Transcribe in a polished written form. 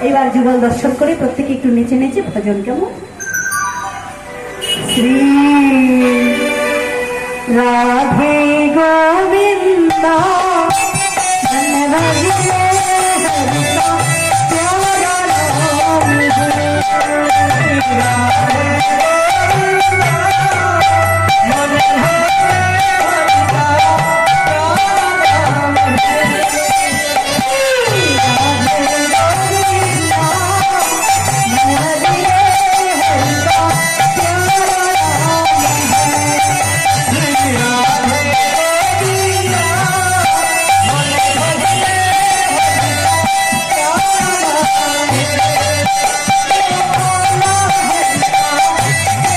এবার যুগল দর্শন করে প্রত্যেকে একটু নেচে নেচে ভজন কেমন শ্রী রাধে গোবিন্দ ধন্যবাদ।